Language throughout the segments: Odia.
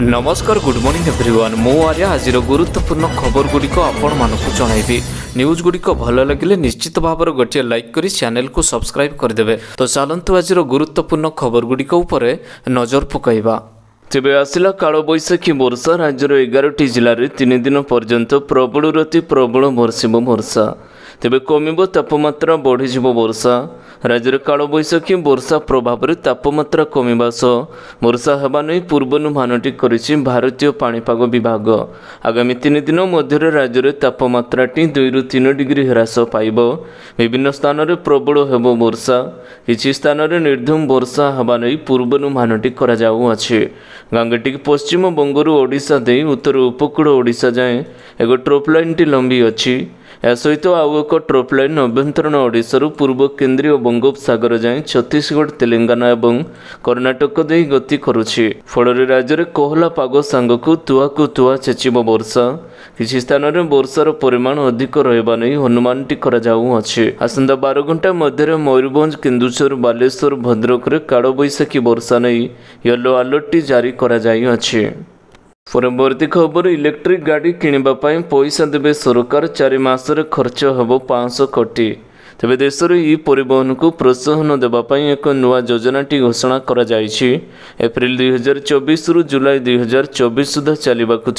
नमस्कार गुड मॉर्निंग एवरीवन मु आर्या आज गुरुत्वपूर्ण खबर गुड़िक आपण मानकु जणाइबी। न्यूज गुड़िक भल लगे निश्चित भाव गोटे लाइक करी चैनल को सब्सक्राइब करदेवे। तो चलतु आज गुरुत्वपूर्ण खबर गुड़िक उपरे नजर पकाइबा। तेबे आसिला काल बैशाखी वर्षा राज्यर 11टी जिले में 3 दिन पर्यंत प्रबल अति प्रबल बर्षिब वर्षा। तेबे कमिब तापमात्रा बढ़ीज वर्षा। राज्य में काल बैशाखी वर्षा प्रभाव में तापमात्रा कमिबा सह वर्षा हेबा नै पूर्वानुमानटी करिछि भारतीय पाणीपाग विभाग। आगामी 3 दिन मध्य राज्य में तापमात्राटी 2 ରୁ 3 डिग्री ह्रास पाइब। विभिन्न स्थान में प्रबल हेब वर्षा। किछि स्थान में निर्धूम वर्षा हेबा नै पूर्वानुमानटी करा जाउअछि। गांगेटी पश्चिम बंगरू ओडिशा दे उत्तर उपकूल ओडिशा जाए एक ट्रोप लाइनटी लंबी अछि। या सहित आउ एक ट्रोप लाइन अभ्यंतरण ओडिशारू पूर्व केंद्रीय बंगोपसागर जाए छत्तीसगढ़ तेलंगाना एवं कर्णाटक दे गति करुछि। फल राज्य में कोहला पाग सांगकु तुआ चेचिब वर्षा। किछि स्थान में वर्षार परिमाण अधिक रहिबा नै अनुमानटी करा जाउअछि। आसंता 12 घंटा मध्य मयूरभंज केन्दुझर बालेश्वर भद्रक रे काल बैशाखी वर्षा नै येलो अलर्ट जारी करा जाइअछि। परवर्ती खबर इलेक्ट्रिक गाड़ी किनिबा पई पैसा देबे सरकार 4 मासरे खर्च हेबो 500 कोटी। तेबे देश में ई परिवहन को प्रोत्साहन देवाई एक नुआ योजनाटी घोषणा करा जाइछि। एप्रिल 2024 रु जुलाई 2024 सुधा चलवाकू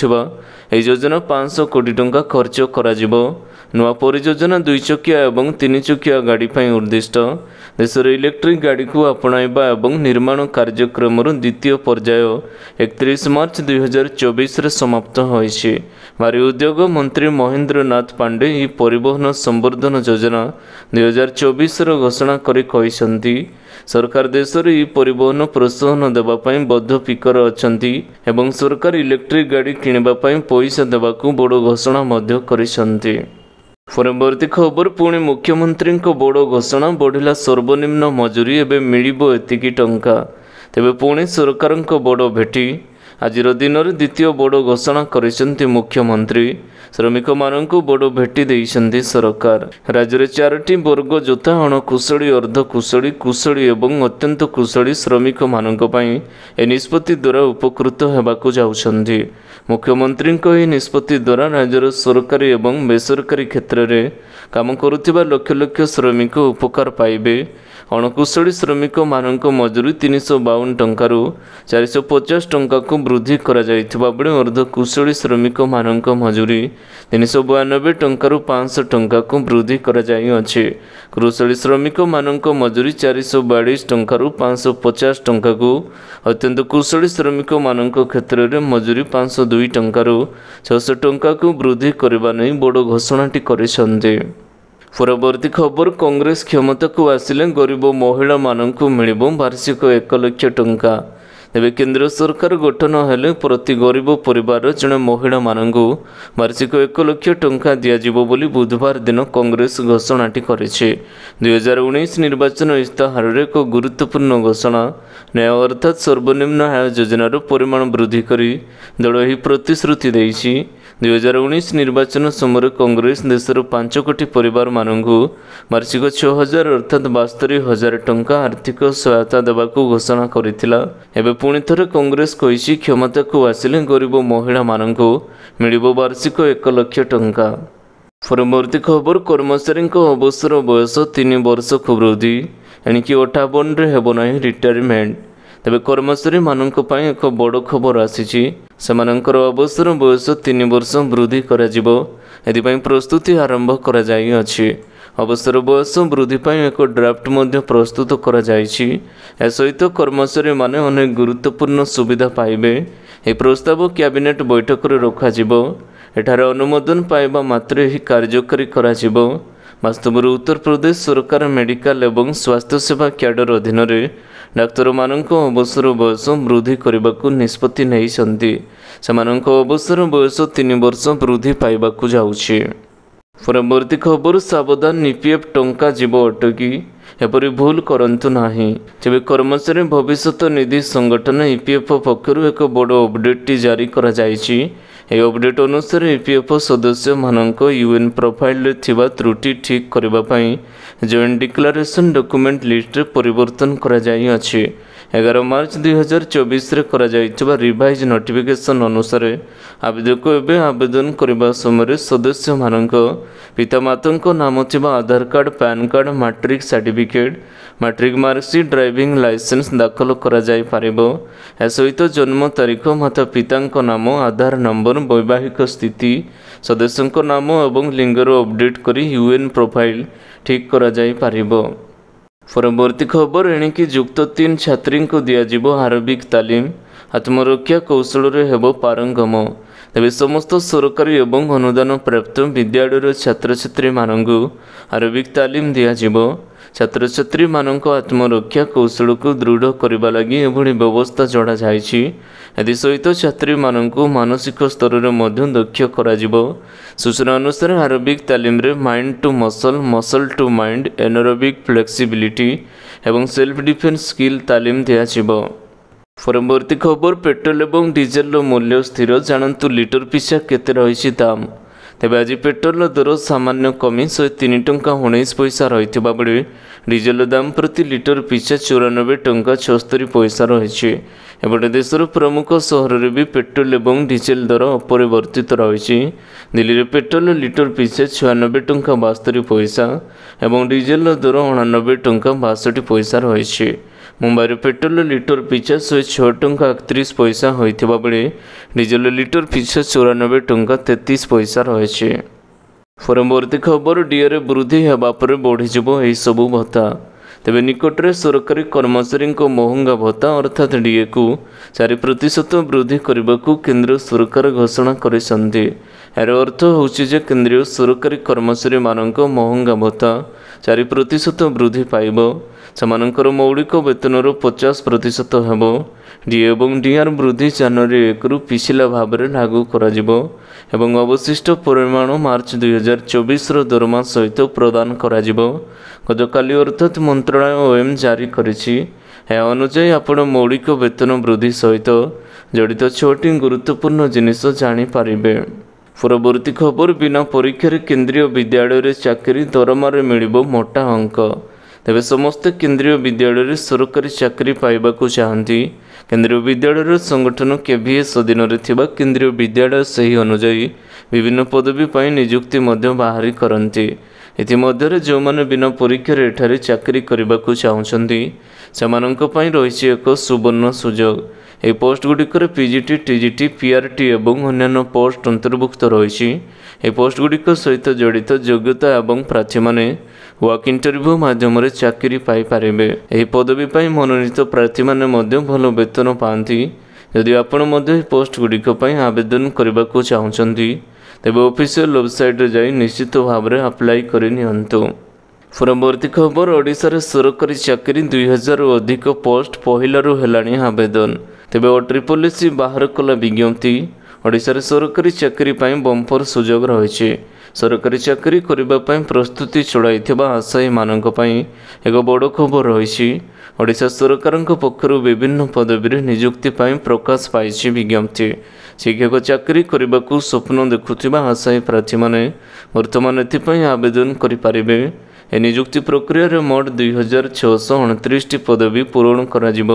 योजना 500 कोटी टंका खर्च करा जिवो। नुआ परियोजना 2 चकिया एवं 3 चकिया गाड़ी पर उद्दिष्ट। देश में इलेक्ट्रिक गाड़ी को अपनाइबा एवं निर्माण कार्यक्रम द्वितीय पर्याय 31 मार्च 2024 रे समाप्त होइछि। भारी उद्योग मंत्री महेंद्र नाथ पांडे ई परिवहन संवर्धन योजना 2024 घोषणा करी कहिसंती सरकार देश में ई परिवहन प्रोत्साहन देवाई बद्धपिकर अछंती एवं सरकार इलेक्ट्रिक गाड़ी किनिबा पई पैसा देवाकू बड़ घोषणा मध्य करिसंती। परवर्ती खबर पुणी मुख्यमंत्री बड़ घोषणा बढ़िला सर्वनिम्न मजूरी एवं मिलिबो एतिकी टंका। तेबे पुणी सरकार बड़ भेटी आज दिन में द्वितीय बड़ घोषणा करिसंती मुख्यमंत्री। श्रमिक मानक बड़ भेटी देइसंती सरकार। राज्य में 4टी वर्ग जोता अणकुशली अर्धकुशली कुशली एवं अत्यंत कुशली श्रमिक मानक पई ए निष्पत्ति द्वारा उपकृत हेबाकू जाउछंती। मुख्यमंत्री यह निष्पत्ति द्वारा राज्यर सरकारी एवं बेसरकारी क्षेत्र में काम करुथिबा लक्ष लक्ष श्रमिक उपकार पाइबे। अणकुशली श्रमिक मानक मजूरी 352 टंकारु 450 टंका को वृद्धि करा जाइथिबा बेले अर्धकुशली श्रमिक मानक मजूरी 392 टंकारु 500 टंका को वृद्धि करा जाइअछि। कुशली श्रमिक मानक मजूरी 442 टंकारु 550 टंका को अत्यंत कुशली श्रमिक मानक क्षेत्र में मजूरी 502 टंकारु 600 टंका को वृद्धि करबा नै बड़ घोषणाटी करिसंते। परवर्ती खबर कांग्रेस क्षमता को आसिले गरीब महिला मानक मिलिबो वार्षिक 1 लाख टंका। तेबे केंद्र सरकार गठन हेले प्रति गरीब परिवार जड़े महिला मानकु वार्षिक 1 लाख टंका दियाजिबो बोली बुधवार दिन कांग्रेस घोषणाटी करिछि। 2019 निर्वाचन इस्ताहार रे एक गुरुत्वपूर्ण घोषणा न्याय अर्थात सर्वनिम्न आय योजनार परिमाण वृद्धि करी दल एही प्रतिश्रुति देइछि। 2019 निर्वाचन समय कांग्रेस देशर 5 कोटी परिवार मानकु वार्षिक 6000 अर्थात 72,000 टंका आर्थिक सहायता देवाकू घोषणा करिथिला। एबे पुणी थरे कांग्रेस कहिछि क्षमता को आसिले गरीब महिला मानकु मिलिबो वार्षिक 1 लाख टंका। परवर्ती खबर कर्मचारी अवसर बयस 3 वर्ष को वृद्धि एणिकी 58 रे हेबो नाही रिटायरमेंट। तेबे कर्मचारी मानक पई एक बड़ खबर आसीछि। सेमानकर अवसर बयस 3 वर्ष वृद्धि करा जिवो। एदिपई प्रस्तुति आरंभ करा जाई अछि। अवसर बयस वृद्धि पई एक ड्राफ्ट मध्य प्रस्तुत करा जाइछि। ए सहित कर्मचारी माने अनेक गुरुत्वपूर्ण सुविधा पाइबे। ए प्रस्ताव कैबिनेट बैठक रे रखा जिवो। एठारे अनुमोदन पाइबा मात्रे ही कार्यकारी करा जिवो। वास्तव में उत्तर प्रदेश सरकार मेडिकल एवं स्वास्थ्य सेवा क्याडर अधीन रे डाक्तर मानक अवसर बयस वृद्धि करने को निष्पत्ति नहीं। अवसर बयस 3 वर्ष वृद्धि पाइबाकू जाउछि। परवर्ती खबर सावधान ईपीएफ टंका जीव अटकी एपरी भूल करंतु नाही। तेबे कर्मचारी भविष्य निधि संगठन ईपीएफ पक्षरु एक बड़ अपडेट जारी करा जाइछि। यह अपडेट अनुसार ईपीएफ सदस्य मानक यूएन प्रोफाइल थिबा त्रुटि ठीक करबा पई जॉइंट डिक्लेरेशन डॉक्यूमेंट लिस्ट रे परिवर्तन करा जाई अछि। 11 ମାର୍ଚ୍ଚ 2024 କରାଯାଇଥିବା ରିଭାଇଜ୍ ନୋଟିଫିକେସନ୍ ଅନୁସାରେ ଆବେଦକ ଏବେ ଆବେଦନ କରିବା ସମୟରେ ସଦସ୍ୟମାନଙ୍କ ପିତାମାତାଙ୍କ ନାମ ଥିବା Aadhaar card, PAN card, matric certificate, matric marksheet, driving licence ଦାଖଲ କରାଯାଇପାରିବ। ଏହା ସହିତ ଜନ୍ମ ତାରିଖ, ମାତା ପିତାଙ୍କ ନାମ, ଆଧାର ନମ୍ବର, ବୈବାହିକ ସ୍ଥିତି, ସଦସ୍ୟଙ୍କ ନାମ ଏବଂ ଲିଙ୍ଗର ଅପଡେଟ୍ କରି UN ପ୍ରୋଫାଇଲ୍ ଠିକ୍ କରାଯାଇପାରିବ। ପରବର୍ତ୍ତୀ ଖବର ଏଣିକି ଯୁକ୍ତ 3 ଛାତ୍ରୀଙ୍କୁ ଦିଆଯିବ ଆରବିକ୍ ତାଲିମ, ଆତ୍ମରକ୍ଷା କୌଶଳରେ ହେବ ପାରଙ୍ଗମ। ତେବେ ସମସ୍ତ ସରକାରୀ ଏବଂ ଅନୁଦାନ ପ୍ରାପ୍ତ ବିଦ୍ୟାଳୟର ଛାତ୍ରଛାତ୍ରୀମାନଙ୍କୁ ଆରବିକ୍ ତାଲିମ ଦିଆଯିବ। ଛାତ୍ରଛାତ୍ରୀମାନଙ୍କ ଆତ୍ମରକ୍ଷା କୌଶଳକୁ ଦୃଢ଼ କରିବା ଲାଗି ଏଭଳି ବ୍ୟବସ୍ଥା ଯୋଡ଼ାଯାଇଛି। ଏଥିସହିତ ଛାତ୍ରୀମାନଙ୍କୁ ମାନସିକ ସ୍ତରରେ ମଧ୍ୟ ଦକ୍ଷ କରାଯିବ। ସୂଚନା ଅନୁସାରେ ଆରବିକ୍ ତାଲିମରେ ମାଇଣ୍ଡ ଟୁ ମସଲ, ମସଲ ଟୁ ମାଇଣ୍ଡ, ଏନରୋବିକ୍ ଫ୍ଲେକ୍ସିବିଲିଟି ଏବଂ ସେଲ୍ଫ ଡିଫେନ୍ସ ସ୍କିଲ୍ ତାଲିମ ଦିଆଯିବ। ପରବର୍ତ୍ତୀ ଖବର ପେଟ୍ରୋଲ ଏବଂ ଡିଜେଲର ମୂଲ୍ୟ ସ୍ଥିର, ଜାଣନ୍ତୁ ଲିଟର ପିଛା କେତେ ରହିଛି ଦାମ। ତେବେ ଆଜି ପେଟ୍ରୋଲର ଦର ସାମାନ୍ୟ କମି 103 ଟଙ୍କା 19 ପଇସା ରହିଥିବା ବେଳେ ଡିଜେଲର ଦାମ ପ୍ରତି ଲିଟର ପିଛା 94 ଟଙ୍କା 76 ପଇସା ରହିଛି। ଏପଟେ ଦେଶର ପ୍ରମୁଖ ସହରରେ ବି ପେଟ୍ରୋଲ ଏବଂ ଡିଜେଲ ଦର ଅପରିବର୍ତ୍ତିତ ରହିଛି। ଦିଲ୍ଲୀରେ ପେଟ୍ରୋଲ ଲିଟର ପିଛା 96 ଟଙ୍କା 72 ପଇସା ଏବଂ ଡିଜେଲର ଦର 89 ଟଙ୍କା 62 ପଇସା ରହିଛି। ମୁମ୍ବାଇରେ ପେଟ୍ରୋଲ ଲିଟର ପିଛା 106 ଟଙ୍କା 31 ପଇସା ହୋଇଥିବା ବେଳେ ଡିଜେଲ ଲିଟର ପିଛା 94 ଟଙ୍କା 33 ପଇସା ରହିଛି। ପରବର୍ତ୍ତୀ ଖବର ଡିଏରେ ବୃଦ୍ଧି ହେବା ପରେ ବଢ଼ିଯିବ ଏହିସବୁ ଭତ୍ତା। ତେବେ ନିକଟରେ ସରକାରୀ କର୍ମଚାରୀଙ୍କ ମହଙ୍ଗା ଭତ୍ତା ଅର୍ଥାତ୍ ଡିଏକୁ 4% ବୃଦ୍ଧି କରିବାକୁ କେନ୍ଦ୍ର ସରକାର ଘୋଷଣା କରିଛନ୍ତି। ଏହାର ଅର୍ଥ ହେଉଛି ଯେ କେନ୍ଦ୍ରୀୟ ସରକାରୀ କର୍ମଚାରୀମାନଙ୍କ ମହଙ୍ଗା ଭତ୍ତା 4% ବୃଦ୍ଧି ପାଇବ। ସେମାନଙ୍କର ମୌଳିକ ବେତନର 50% ହେବ। ଡିଏ ଏବଂ ଡିଆର୍ ବୃଦ୍ଧି ଜାନୁଆରୀ 1ରୁ ପିଛିଲା ଭାବରେ ଲାଗୁ କରାଯିବ ଏବଂ ଅବଶିଷ୍ଟ ପରିମାଣ ମାର୍ଚ୍ଚ 2024ର ଦରମା ସହିତ ପ୍ରଦାନ କରାଯିବ। ଗତକାଲି ଅର୍ଥାତ୍ ମନ୍ତ୍ରଣାଳୟ OM ଜାରି କରିଛି। ଏହା ଅନୁଯାୟୀ ଆପଣ ମୌଳିକ ବେତନ ବୃଦ୍ଧି ସହିତ ଜଡ଼ିତ 6ଟି ଗୁରୁତ୍ୱପୂର୍ଣ୍ଣ ଜିନିଷ ଜାଣିପାରିବେ। ପରବର୍ତ୍ତୀ ଖବର ବିନା ପରୀକ୍ଷାରେ କେନ୍ଦ୍ରୀୟ ବିଦ୍ୟାଳୟରେ ଚାକିରି, ଦରମାରେ ମିଳିବ ମୋଟା ଅଙ୍କ। ତେବେ ସମସ୍ତେ କେନ୍ଦ୍ରୀୟ ବିଦ୍ୟାଳୟରେ ସରକାରୀ ଚାକିରି ପାଇବାକୁ ଚାହାନ୍ତି। କେନ୍ଦ୍ରୀୟ ବିଦ୍ୟାଳୟର ସଂଗଠନ KVS ଅଧୀନରେ ଥିବା କେନ୍ଦ୍ରୀୟ ବିଦ୍ୟାଳୟ ସେହି ଅନୁଯାୟୀ ବିଭିନ୍ନ ପଦବୀ ପାଇଁ ନିଯୁକ୍ତି ମଧ୍ୟ ବାହାରି କରନ୍ତି। ଇତିମଧ୍ୟରେ ଯେଉଁମାନେ ବିନା ପରୀକ୍ଷାରେ ଏଠାରେ ଚାକିରି କରିବାକୁ ଚାହୁଁଛନ୍ତି ସେମାନଙ୍କ ପାଇଁ ରହିଛି ଏକ ସୁବର୍ଣ୍ଣ ସୁଯୋଗ। ଏହି ପୋଷ୍ଟଗୁଡ଼ିକରେ PGT, TGT, PRT ଏବଂ ଅନ୍ୟାନ୍ୟ ପୋଷ୍ଟ ଅନ୍ତର୍ଭୁକ୍ତ ରହିଛି। ଏହି ପୋଷ୍ଟଗୁଡ଼ିକ ସହିତ ଜଡ଼ିତ ଯୋଗ୍ୟତା ଏବଂ ପ୍ରାର୍ଥୀମାନେ ୱାକ୍ ଇଣ୍ଟରଭ୍ୟୁ ମାଧ୍ୟମରେ ଚାକିରି ପାଇପାରିବେ। ଏହି ପଦବୀ ପାଇଁ ମନୋନୀତ ପ୍ରାର୍ଥୀମାନେ ମଧ୍ୟ ଭଲ ବେତନ ପାଆନ୍ତି। ଯଦି ଆପଣ ମଧ୍ୟ ଏହି ପୋଷ୍ଟଗୁଡ଼ିକ ପାଇଁ ଆବେଦନ କରିବାକୁ ଚାହୁଁଛନ୍ତି ତେବେ ଅଫିସିଆଲ ୱେବସାଇଟ୍ରେ ଯାଇ ନିଶ୍ଚିତ ଭାବରେ ଆପ୍ଲାଏ କରିନିଅନ୍ତୁ। ପରବର୍ତ୍ତୀ ଖବର ଓଡ଼ିଶାରେ ସରକାରୀ ଚାକିରି 2000ରୁ ଅଧିକ ପୋଷ୍ଟ ପହିଲାରୁ ହେଲାଣି ଆବେଦନ। ତେବେ OSSC ବାହାର କଲା ବିଜ୍ଞପ୍ତି। ଓଡ଼ିଶାରେ ସରକାରୀ ଚାକିରି ପାଇଁ ବମ୍ପର ସୁଯୋଗ ରହିଛି। ସରକାରୀ ଚାକିରି କରିବା ପାଇଁ ପ୍ରସ୍ତୁତି ଚଳାଇଥିବା ଆଶାୟୀମାନଙ୍କ ପାଇଁ ଏକ ବଡ଼ ଖବର ରହିଛି। ଓଡ଼ିଶା ସରକାରଙ୍କ ପକ୍ଷରୁ ବିଭିନ୍ନ ପଦବୀରେ ନିଯୁକ୍ତି ପାଇଁ ପ୍ରକାଶ ପାଇଛି ବିଜ୍ଞପ୍ତି। ଶିକ୍ଷକ ଚାକିରି କରିବାକୁ ସ୍ୱପ୍ନ ଦେଖୁଥିବା ଆଶାୟୀ ପ୍ରାର୍ଥୀମାନେ ବର୍ତ୍ତମାନ ଏଥିପାଇଁ ଆବେଦନ କରିପାରିବେ। ଏ ନିଯୁକ୍ତି ପ୍ରକ୍ରିୟାରେ ମୋଟ 2629ଟି ପଦବୀ ପୂରଣ କରାଯିବ।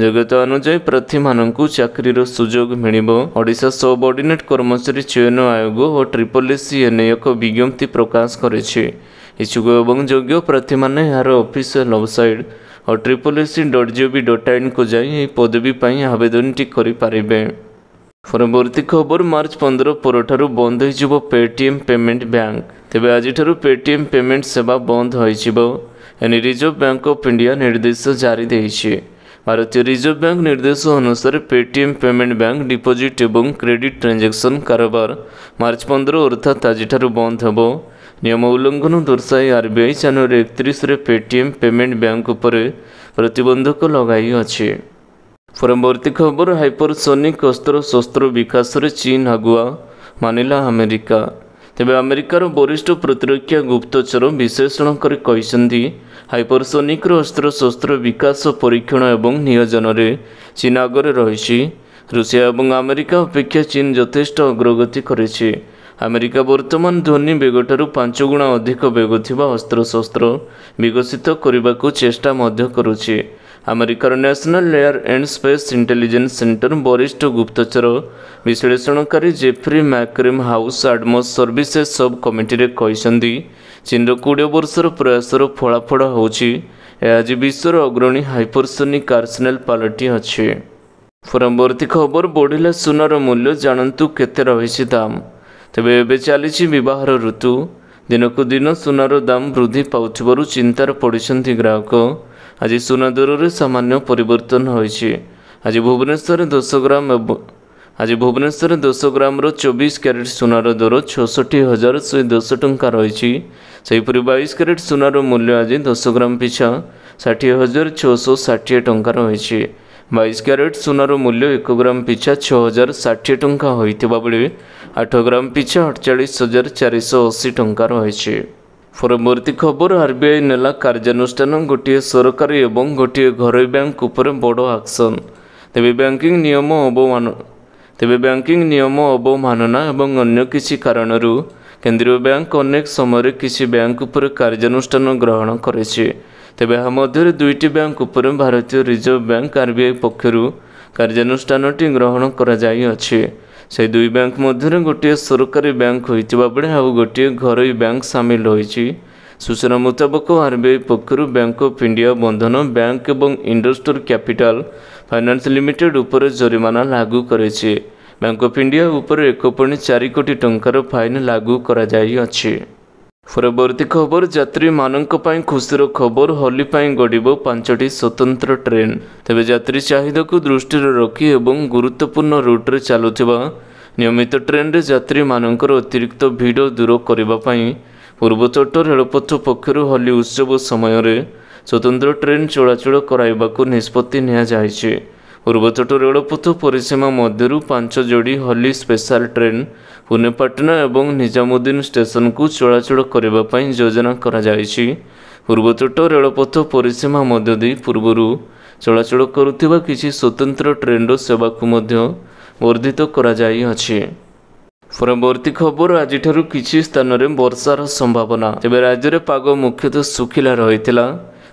ଯୋଗ୍ୟତା ଅନୁଯାୟୀ ପ୍ରାର୍ଥୀମାନଙ୍କୁ ଚାକିରିର ସୁଯୋଗ ମିଳିବ। ଓଡ଼ିଶା ସବଅର୍ଡିନେଟ୍ କର୍ମଚାରୀ ଚୟନ ଆୟୋଗ ଓ SSC ଏନେଇ ଏକ ବିଜ୍ଞପ୍ତି ପ୍ରକାଶ କରିଛି। ଇଚ୍ଛୁକ ଏବଂ ଯୋଗ୍ୟ ପ୍ରାର୍ଥୀମାନେ ଏହାର ଅଫିସିଆଲ ୱେବସାଇଟ୍ ଓ SSC.gov.in ଯାଇ ଏହି ପଦବୀ ପାଇଁ ଆବେଦନଟି କରିପାରିବେ। ପରବର୍ତ୍ତୀ ଖବର ମାର୍ଚ୍ଚ 15 ପରଠାରୁ ବନ୍ଦ ହୋଇଯିବ ପେଟିଏମ୍ ପେମେଣ୍ଟ ବ୍ୟାଙ୍କ। ତେବେ ଆଜିଠାରୁ ପେଟିଏମ୍ ପେମେଣ୍ଟ ସେବା ବନ୍ଦ ହୋଇଯିବ। ଏନେଇ ରିଜର୍ଭ ବ୍ୟାଙ୍କ ଅଫ୍ ଇଣ୍ଡିଆ ନିର୍ଦ୍ଦେଶ ଜାରି ଦେଇଛି। ଭାରତୀୟ ରିଜର୍ଭ ବ୍ୟାଙ୍କ ନିର୍ଦ୍ଦେଶ ଅନୁସାରେ ପେଟିଏମ୍ ପେମେଣ୍ଟ ବ୍ୟାଙ୍କ ଡିପୋଜିଟ୍ ଏବଂ କ୍ରେଡିଟ୍ ଟ୍ରାଞ୍ଜାକ୍ସନ୍ କାରବାର ମାର୍ଚ୍ଚ 15 ଅର୍ଥାତ୍ ଆଜିଠାରୁ ବନ୍ଦ ହେବ। ନିୟମ ଉଲ୍ଲଂଘନ ଦର୍ଶାଇ RBI ଜାନୁଆରୀ 31ରେ ପେଟିଏମ୍ ପେମେଣ୍ଟ ବ୍ୟାଙ୍କ ଉପରେ ପ୍ରତିବନ୍ଧକ ଲଗାଇଅଛି। ପରବର୍ତ୍ତୀ ଖବର ହାଇପରସୋନିକ୍ ଅସ୍ତ୍ରଶସ୍ତ୍ର ବିକାଶରେ ଚୀନ ଆଗୁଆ, ମାନିଲା ଆମେରିକା। ତେବେ ଆମେରିକାର ବରିଷ୍ଠ ପ୍ରତିରକ୍ଷା ଗୁପ୍ତଚର ବିଶ୍ଳେଷଣ କରି କହିଛନ୍ତି ହାଇପରସୋନିକ୍ର ଅସ୍ତ୍ରଶସ୍ତ୍ର ବିକାଶ, ପରୀକ୍ଷଣ ଏବଂ ନିୟୋଜନରେ ଚୀନ ଆଗରେ ରହିଛି। ରୁଷିଆ ଏବଂ ଆମେରିକା ଅପେକ୍ଷା ଚୀନ ଯଥେଷ୍ଟ ଅଗ୍ରଗତି କରିଛି। ଆମେରିକା ବର୍ତ୍ତମାନ ଧ୍ୱନି ବେଗଠାରୁ 5 ଗୁଣା ଅଧିକ ବେଗ ଥିବା ଅସ୍ତ୍ରଶସ୍ତ୍ର ବିକଶିତ କରିବାକୁ ଚେଷ୍ଟା ମଧ୍ୟ କରୁଛି। ଆମେରିକାର national air and space intelligence centre ବରିଷ୍ଠ ଗୁପ୍ତଚର ବିଶ୍ଳେଷଣକାରୀ ଜେଫ୍ରି ମ୍ୟାକ୍ରିମ୍ ହାଉସ୍ ଆଡମସ୍ ସର୍ଭିସେସ୍ ସବ୍ କମିଟିରେ କହିଛନ୍ତି ଚୀନର 20 ବର୍ଷର ପ୍ରୟାସର ଫଳାଫଳ ହେଉଛି ଏହା ଆଜି ବିଶ୍ୱର ଅଗ୍ରଣୀ ହାଇପରସୋନିକ୍ ଆର୍ସେନାଲ ପାଲଟିଅଛି। ପରବର୍ତ୍ତୀ ଖବର ବଢ଼ିଲା ସୁନାର ମୂଲ୍ୟ, ଜାଣନ୍ତୁ କେତେ ରହିଛି ଦାମ। ତେବେ ଏବେ ଚାଲିଛି ବିବାହର ଋତୁ। ଦିନକୁ ଦିନ ସୁନାର ଦାମ ବୃଦ୍ଧି ପାଉଥିବାରୁ ଚିନ୍ତାରେ ପଡ଼ିଛନ୍ତି ଗ୍ରାହକ। ଆଜି ସୁନା ଦରରେ ସାମାନ୍ୟ ପରିବର୍ତ୍ତନ ହୋଇଛି। ଆଜି ଭୁବନେଶ୍ୱରରେ 10 ଗ୍ରାମର 24 କ୍ୟାରେଟ୍ ସୁନାର ଦର 66,110 ଟଙ୍କା ରହିଛି। ସେହିପରି 22 କ୍ୟାରେଟ୍ ସୁନାର ମୂଲ୍ୟ ଆଜି 10 ଗ୍ରାମ ପିଛା 60,660 ଟଙ୍କା ରହିଛି। 22 କ୍ୟାରେଟ୍ ସୁନାର ମୂଲ୍ୟ 1 ଗ୍ରାମ ପିଛା 6,060 ଟଙ୍କା ହୋଇଥିବା ବେଳେ 8 ଗ୍ରାମ ପିଛା 48,480 ଟଙ୍କା ରହିଛି। ପରବର୍ତ୍ତୀ ଖବର, ଆର୍ବିଆଇ ନେଲା କାର୍ଯ୍ୟାନୁଷ୍ଠାନ, ଗୋଟିଏ ସରକାରୀ ଏବଂ ଗୋଟିଏ ଘରୋଇ ବ୍ୟାଙ୍କ ଉପରେ ବଡ଼ ଆକ୍ସନ। ତେବେ ବ୍ୟାଙ୍କିଂ ନିୟମ ଅବମାନନା ଏବଂ ଅନ୍ୟ କିଛି କାରଣରୁ କେନ୍ଦ୍ରୀୟ ବ୍ୟାଙ୍କ ଅନେକ ସମୟରେ କିଛି ବ୍ୟାଙ୍କ ଉପରେ କାର୍ଯ୍ୟାନୁଷ୍ଠାନ ଗ୍ରହଣ କରିଛି। ତେବେ ଏହା ମଧ୍ୟରେ ଦୁଇଟି ବ୍ୟାଙ୍କ ଉପରେ ଭାରତୀୟ ରିଜର୍ଭ ବ୍ୟାଙ୍କ ଆର୍ବିଆଇ ପକ୍ଷରୁ କାର୍ଯ୍ୟାନୁଷ୍ଠାନଟି ଗ୍ରହଣ କରାଯାଇଅଛି। ସେହି ଦୁଇ ବ୍ୟାଙ୍କ ମଧ୍ୟରେ ଗୋଟିଏ ସରକାରୀ ବ୍ୟାଙ୍କ ହୋଇଥିବା ବେଳେ ଆଉ ଗୋଟିଏ ଘରୋଇ ବ୍ୟାଙ୍କ ସାମିଲ ହୋଇଛି। ସୂଚନା ମୁତାବକ ଆର୍ବିଆଇ ପକ୍ଷରୁ bank of India, Bandhan bank ଏବଂ ଇଣ୍ଡୋଷ୍ଟର କ୍ୟାପିଟାଲ ଫାଇନାନ୍ସ ଲିମିଟେଡ୍ ଉପରେ ଜରିମାନା ଲାଗୁ କରିଛି। ବ୍ୟାଙ୍କ ଅଫ୍ ଇଣ୍ଡିଆ ଉପରେ 1.4 କୋଟି ଟଙ୍କାର ଫାଇନ୍ ଲାଗୁ କରାଯାଇଅଛି। ପରବର୍ତ୍ତୀ ଖବର, ଯାତ୍ରୀମାନଙ୍କ ପାଇଁ ଖୁସିର ଖବର, ହୋଲି ପାଇଁ ଗଡ଼ିବ 5ଟି ସ୍ୱତନ୍ତ୍ର ଟ୍ରେନ୍। ତେବେ ଯାତ୍ରୀ ଚାହିଦାକୁ ଦୃଷ୍ଟିରେ ରଖି ଏବଂ ଗୁରୁତ୍ୱପୂର୍ଣ୍ଣ ରୁଟ୍ରେ ଚାଲୁଥିବା ନିୟମିତ ଟ୍ରେନ୍ରେ ଯାତ୍ରୀମାନଙ୍କର ଅତିରିକ୍ତ ଭିଡ଼ ଦୂର କରିବା ପାଇଁ ପୂର୍ବତଟ ରେଳପଥ ପକ୍ଷରୁ ହୋଲି ଉତ୍ସବ ସମୟରେ ସ୍ୱତନ୍ତ୍ର ଟ୍ରେନ୍ ଚଳାଚଳ କରାଇବାକୁ ନିଷ୍ପତ୍ତି ନିଆଯାଇଛି। ପୂର୍ବତଟ ରେଳପଥ ପରିସୀମା ମଧ୍ୟରୁ 5 ଯୋଡ଼ି ହୋଲି ସ୍ପେଶାଲ ଟ୍ରେନ୍ ପୁନେ, ପାଟନା ଏବଂ ନିଜାମୁଦ୍ଦିନ ଷ୍ଟେସନକୁ ଚଳାଚଳ କରିବା ପାଇଁ ଯୋଜନା କରାଯାଇଛି। ପୂର୍ବତଟ ରେଳପଥ ପରିସୀମା ମଧ୍ୟ ଦେଇ ପୂର୍ବରୁ ଚଳାଚଳ କରୁଥିବା କିଛି ସ୍ୱତନ୍ତ୍ର ଟ୍ରେନ୍ର ସେବାକୁ ମଧ୍ୟ ବର୍ଦ୍ଧିତ କରାଯାଇଅଛି। ପରବର୍ତ୍ତୀ ଖବର, ଆଜିଠାରୁ କିଛି ସ୍ଥାନରେ ବର୍ଷାର ସମ୍ଭାବନା। ତେବେ ରାଜ୍ୟରେ ପାଗ ମୁଖ୍ୟତଃ ଶୁଖିଲା ରହିଥିଲା।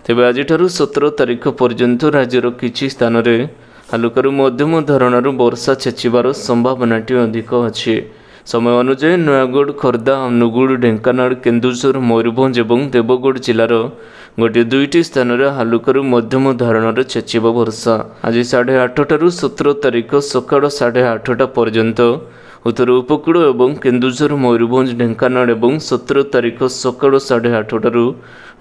ତେବେ ଆଜିଠାରୁ 17 ତାରିଖ ପର୍ଯ୍ୟନ୍ତ ରାଜ୍ୟର କିଛି ସ୍ଥାନରେ ହାଲୁକାରୁ ମଧ୍ୟମ ଧରଣର ବର୍ଷା ଛେଚିବାର ସମ୍ଭାବନାଟି ଅଧିକ ଅଛି। ସମୟ ଅନୁଯାୟୀ ନୟାଗଡ଼, ଖୋର୍ଦ୍ଧା, ଅନୁଗୁଳ, ଢେଙ୍କାନାଳ, କେନ୍ଦୁଝର, ମୟୂରଭଞ୍ଜ ଏବଂ ଦେବଗଡ଼ ଜିଲ୍ଲାର 1-2ଟି ସ୍ଥାନରେ ହାଲୁକାରୁ ମଧ୍ୟମ ଧରଣର ଛେଚିବ ବର୍ଷା। ଆଜି 8:30ଟାରୁ 17 ତାରିଖ ସକାଳ 8:30ଟା ପର୍ଯ୍ୟନ୍ତ ଉତ୍ତର ଉପକୂଳ ଏବଂ କେନ୍ଦୁଝର, ମୟୂରଭଞ୍ଜ, ଢେଙ୍କାନାଳ ଏବଂ 17 ତାରିଖ ସକାଳ 8:30ଟାରୁ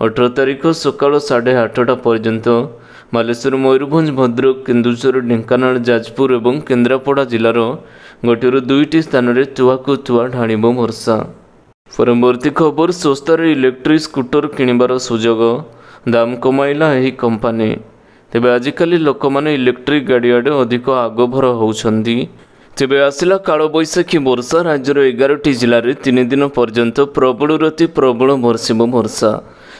18 ତାରିଖ ସକାଳ 8:30ଟା ପର୍ଯ୍ୟନ୍ତ ବାଲେଶ୍ୱର, ମୟୂରଭଞ୍ଜ, ଭଦ୍ରକ, କେନ୍ଦୁଝର, ଢେଙ୍କାନାଳ, ଯାଜପୁର ଏବଂ କେନ୍ଦ୍ରାପଡ଼ା ଜିଲ୍ଲାର 1-2ଟି ସ୍ଥାନରେ ତୁହାକୁ ତୁହା ଢାଳିବ ବର୍ଷା। ପରବର୍ତ୍ତୀ ଖବର, ଶସ୍ତାରେ ଇଲେକ୍ଟ୍ରିକ୍ ସ୍କୁଟର କିଣିବାର ସୁଯୋଗ, ଦାମ କମାଇଲା ଏହି କମ୍ପାନୀ। ତେବେ ଆଜିକାଲି ଲୋକମାନେ ଇଲେକ୍ଟ୍ରିକ୍ ଗାଡ଼ି ଆଡ଼େ ଅଧିକ ଆଗଭର ହେଉଛନ୍ତି। ତେବେ ଆସିଲା କାଳବୈଶାଖୀ ବର୍ଷା। ରାଜ୍ୟର 11ଟି ଜିଲ୍ଲାରେ 3 ଦିନ ପର୍ଯ୍ୟନ୍ତ ପ୍ରବଳରୁ ଅତି ପ୍ରବଳ ବର୍ଷିବ ବର୍ଷା।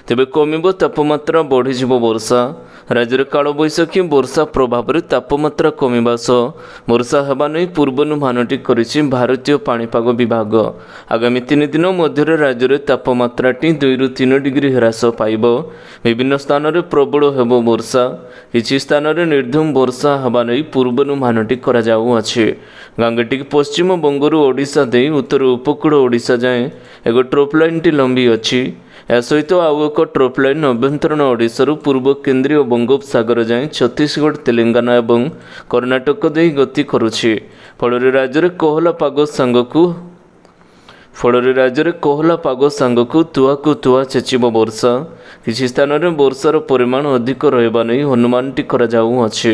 ତେବେ କମିବ ତାପମାତ୍ରା, ବଢ଼ିଯିବ ବର୍ଷା। ରାଜ୍ୟରେ କାଳବୈଶାଖୀ ବର୍ଷା ପ୍ରଭାବରେ ତାପମାତ୍ରା କମିବା ସହ ବର୍ଷା ହେବା ନେଇ ପୂର୍ବାନୁମାନଟି କରିଛି ଭାରତୀୟ ପାଣିପାଗ ବିଭାଗ। ଆଗାମୀ 3 ଦିନ ମଧ୍ୟରେ ରାଜ୍ୟରେ ତାପମାତ୍ରାଟି 2ରୁ 3 ଡିଗ୍ରୀ ହ୍ରାସ ପାଇବ। ବିଭିନ୍ନ ସ୍ଥାନରେ ପ୍ରବଳ ହେବ ବର୍ଷା। କିଛି ସ୍ଥାନରେ ନିର୍ଦ୍ଧୁମ ବର୍ଷା ହେବା ନେଇ ପୂର୍ବାନୁମାନଟି କରାଯାଉଅଛି। ଗାଙ୍ଗେଟିକ ପଶ୍ଚିମବଙ୍ଗରୁ ଓଡ଼ିଶା ଦେଇ ଉତ୍ତର ଉପକୂଳ ଓଡ଼ିଶା ଯାଏଁ ଏକ ଟ୍ରଫ୍ ଲାଇନ୍ଟି ଲମ୍ବି ଅଛି। ଏହା ସହିତ ଆଉ ଏକ ଟ୍ରଫ୍ ଲାଇନ୍ ଅଭ୍ୟନ୍ତରୀଣ ଓଡ଼ିଶାରୁ ପୂର୍ବ କେନ୍ଦ୍ରୀୟ ବଙ୍ଗୋପସାଗର ଯାଏଁ ଛତିଶଗଡ଼, ତେଲେଙ୍ଗାନା ଏବଂ କର୍ଣ୍ଣାଟକ ଦେଇ ଗତି କରୁଛି। ଫଳରେ ରାଜ୍ୟରେ କୋହଲା ପାଗ ସାଙ୍ଗକୁ ତୁହାକୁ ତୁହା ଛେଚିବ ବର୍ଷା। କିଛି ସ୍ଥାନରେ ବର୍ଷାର ପରିମାଣ ଅଧିକ ରହିବା ନେଇ ଅନୁମାନଟି କରାଯାଉଅଛି।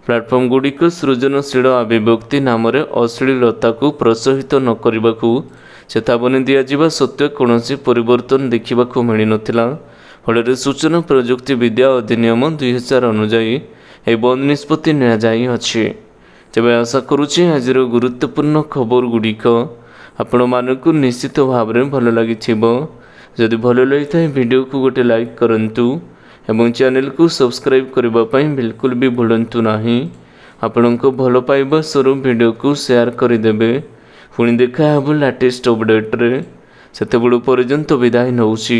ପ୍ଲାଟଫର୍ମଗୁଡ଼ିକ ସୃଜନଶୀଳ ଅଭିବ୍ୟକ୍ତି ନାମରେ ଅଶ୍ଳୀଳତାକୁ ପ୍ରୋତ୍ସାହିତ ନ କରିବାକୁ ଚେତାବନୀ ଦିଆଯିବା ସତ୍ତ୍ୱେ କୌଣସି ପରିବର୍ତ୍ତନ ଦେଖିବାକୁ ମିଳିନଥିଲା। ଫଳରେ ସୂଚନା ପ୍ରଯୁକ୍ତି ବିଦ୍ୟା ଅଧିନିୟମ 2000 ଅନୁଯାୟୀ ଏହି ବନ୍ଦ ନିଷ୍ପତ୍ତି ନିଆଯାଇଅଛି। ତେବେ ଆଶା କରୁଛି ଆଜିର ଗୁରୁତ୍ୱପୂର୍ଣ୍ଣ ଖବରଗୁଡ଼ିକ ଆପଣମାନଙ୍କୁ ନିଶ୍ଚିତ ଭାବରେ ଭଲ ଲାଗିଥିବ। ଯଦି ଭଲ ଲାଗିଥାଏ ଭିଡ଼ିଓକୁ ଗୋଟେ ଲାଇକ୍ କରନ୍ତୁ ଏବଂ ଚ୍ୟାନେଲକୁ ସବସ୍କ୍ରାଇବ୍ କରିବା ପାଇଁ ବିଲକୁଲ ବି ଭୁଲନ୍ତୁ ନାହିଁ। ଆପଣଙ୍କ ଭଲ ପାଇବା ସ୍ୱରୂପ ଭିଡ଼ିଓକୁ ସେୟାର କରିଦେବେ। ପୁଣି ଦେଖା ହେବ ଲାଟେଷ୍ଟ ଅପଡେଟ୍ରେ। ସେତେବେଳ ପର୍ଯ୍ୟନ୍ତ ବିଦାୟ ନେଉଛି।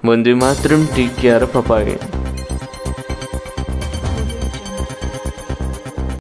ବନ୍ଦେ ମାତରମ୍, ଟେକ୍ କେୟାର, ବାଏ ବାଏ।